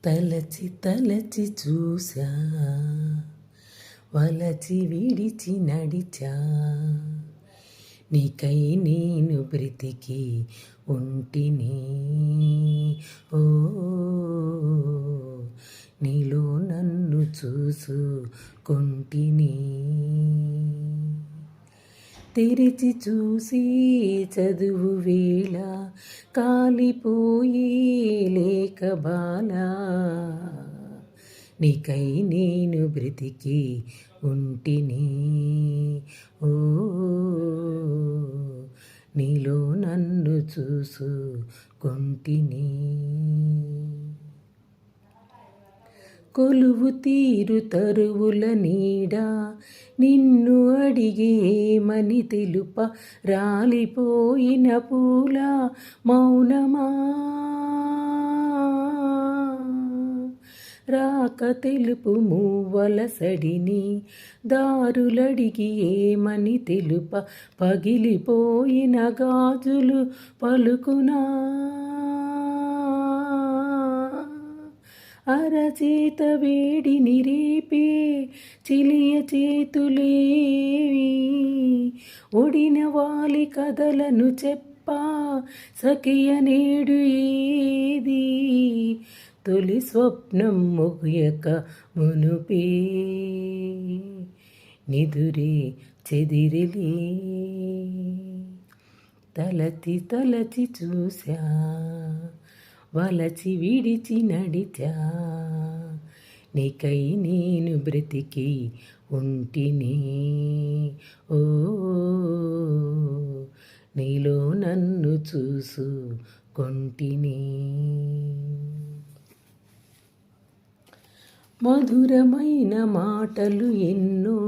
తలచి తలచి చూసా, వలచి విడిచి నడిచా, నీకై నేను బ్రతికి ఉంటిని. ఓ నీలో నన్ను చూసుకొంటిని. తెరిచి చూసి చదువు వేళ కాలిపోయి లేక బాలా, నీకై నేను బ్రతికి ఉంటిని. ఓ నీలో నన్ను చూసుకొంటిని. కొలువు తీరు తరువుల నీడ నిన్ను అడిగేమని తెలుప, రాలిపోయిన పూల మౌనమా, రాక తెలుపు మూవల సడిని, దారులడిగి ఏమని తెలుప, పగిలిపోయిన గాజులు పలుకునా, అరచేత వేడిని రేపే చిలియ చేతులేవి, ఒడిన వాలి కథలను చెప్పా సఖియ నేడు ఏది, తొలి స్వప్నం ముగియక మునుపే నిదురే చెదిరిలే. తలచి తలచి చూసా, వలచి విడిచి నడిచా, నీకై నేను బ్రతికి ఉంటిని. ఓ నీలో నన్ను చూసుకొంటిని. మధురమైన మాటలు ఎన్నో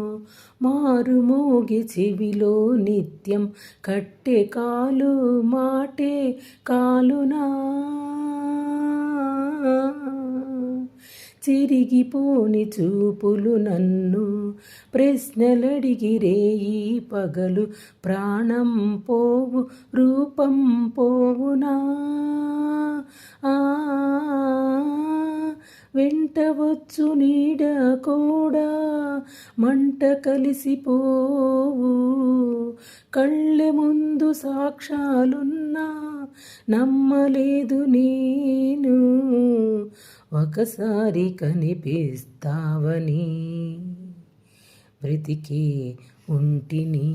మారుమోగి చెవిలో నిత్యం, కట్టె కాలు మాటే కాలునా, చిరిగిపోని చూపులు నన్ను ప్రశ్నలడిగి రేయి పగలు, ప్రాణం పోవు రూపం పోవునా, వెంట వచ్చు నీడ కూడా మంట కలిసిపోవు, కళ్ళె ముందు సాక్ష్యాలున్నా నమ్మలేదు నేను, ఒకసారి కనిపిస్తావని బ్రతికి ఉంటిని.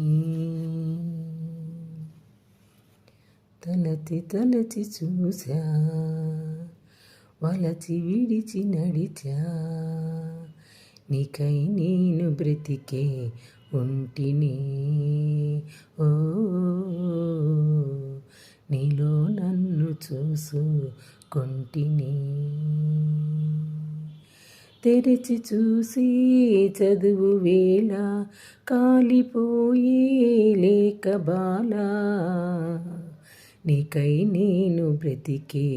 తలచి తలచి చూసా, వలచి విడిచి నడిచా, నీకై నేను బ్రతికే ఉంటిని. ఓ నీలో నన్ను చూసుకొంటిని. తెరిచి చూసి చదువు వేళ కాలిపోయి లేక బాలా, నీకై నేను బ్రతికే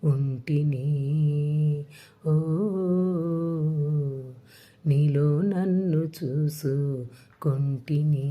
ఉంటిని. ఓ నీలో నన్ను చూసుకొంటిని.